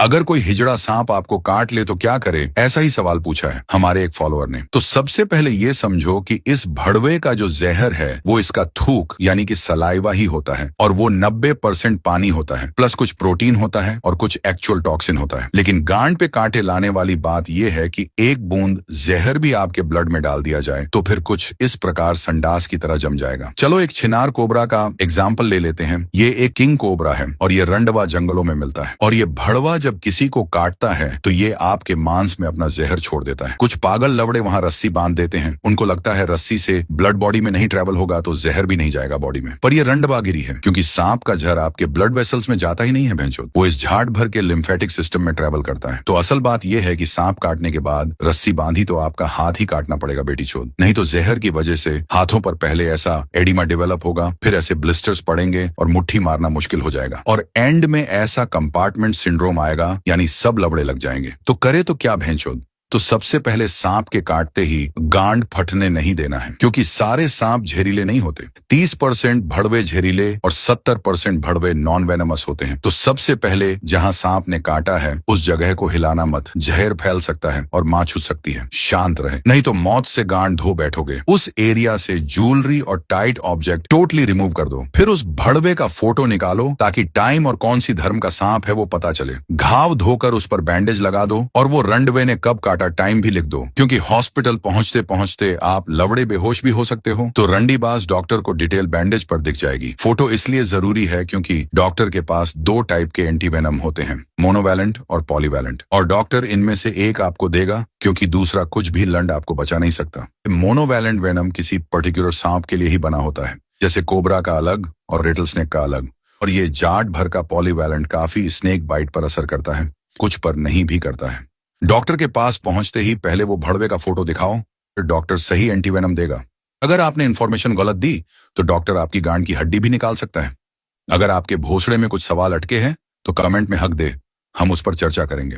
अगर कोई हिजड़ा सांप आपको काट ले तो क्या करे, ऐसा ही सवाल पूछा है हमारे एक फॉलोअर ने। तो सबसे पहले ये समझो कि इस भड़वे का जो जहर है वो इसका थूक यानी कि सलाइवा ही होता है, और वो 90% पानी होता है, प्लस कुछ प्रोटीन होता है और कुछ एक्चुअल टॉक्सिन होता है। लेकिन गांड पे कांटे लाने वाली बात यह है कि एक बूंद जहर भी आपके ब्लड में डाल दिया जाए तो फिर कुछ इस प्रकार संडास की तरह जम जाएगा। चलो एक छिनार कोबरा का एग्जाम्पल ले लेते हैं। ये एक किंग कोबरा है और ये रंडवा जंगलों में मिलता है, और ये भड़वा जब किसी को काटता है तो ये आपके मांस में अपना जहर छोड़ देता है। कुछ पागल लवड़े वहां रस्सी बांध देते हैं, उनको लगता है रस्सी से ब्लड बॉडी में नहीं ट्रेवल होगा तो जहर भी नहीं जाएगा बॉडी में, पर ये रंडवागिरी है, क्योंकि सांप का जहर आपके ब्लड वेसल्स में जाता ही नहीं है भैंचोद, वो इस झाड़ भर के लिम्फेटिक सिस्टम में ट्रेवल करता है। तो असल बात यह है कि सांप काटने के बाद रस्सी बांधी तो आपका हाथ ही काटना पड़ेगा बेटी चोद, नहीं तो जहर की वजह से हाथों पर पहले ऐसा एडिमा डेवलप होगा, फिर ऐसे ब्लिस्टर्स पड़ेंगे और मुट्ठी मारना मुश्किल हो जाएगा, और एंड में ऐसा कंपार्टमेंट सिंड्रोम आएगा, यानी सब लवड़े लग जाएंगे। तो करे तो क्या भैंचोद? तो सबसे पहले सांप के काटते ही गांड फटने नहीं देना है, क्योंकि सारे सांप जहरीले नहीं होते। 30% भड़वे जहरीले और 70% भड़वे नॉन वेनमस होते हैं। तो सबसे पहले जहां सांप ने काटा है उस जगह को हिलाना मत, जहर फैल सकता है और मां छूट सकती है। शांत रहे, नहीं तो मौत से गांड धो बैठोगे। उस एरिया से ज्वेलरी और टाइट ऑब्जेक्ट टोटली रिमूव कर दो। फिर उस भड़वे का फोटो निकालो ताकि टाइम और कौन सी धर्म का सांप है वो पता चले। घाव धोकर उस पर बैंडेज लगा दो और वो रंडवे ने कब टाइम भी लिख दो, क्योंकि हॉस्पिटल पहुंचते पहुंचते आप लवड़े बेहोश भी हो सकते हो। तो रंडीबाज डॉक्टर को डिटेल बैंडेज पर दिख जाएगी। फोटो इसलिए जरूरी है क्योंकि डॉक्टर के पास 2 टाइप के एंटीवेनम होते हैं, मोनोवैलेंट और पॉलीवैलेंट, और डॉक्टर इनमें से एक आपको देगा क्योंकि दूसरा कुछ भी लंड आपको बचा नहीं सकता। मोनोवैलेंट वेनम किसी पर्टिकुलर सांप के लिए ही बना होता है, जैसे कोबरा का अलग और रेटल स्नेक का अलग, और ये जाट भर का पॉलीवैलेंट काफी स्नेक बाइट पर असर करता है, कुछ पर नहीं भी करता है। डॉक्टर के पास पहुंचते ही पहले वो भड़वे का फोटो दिखाओ, फिर डॉक्टर सही एंटीवेनम देगा। अगर आपने इन्फॉर्मेशन गलत दी तो डॉक्टर आपकी गांड की हड्डी भी निकाल सकता है। अगर आपके भोसड़े में कुछ सवाल अटके हैं तो कमेंट में हक दे, हम उस पर चर्चा करेंगे।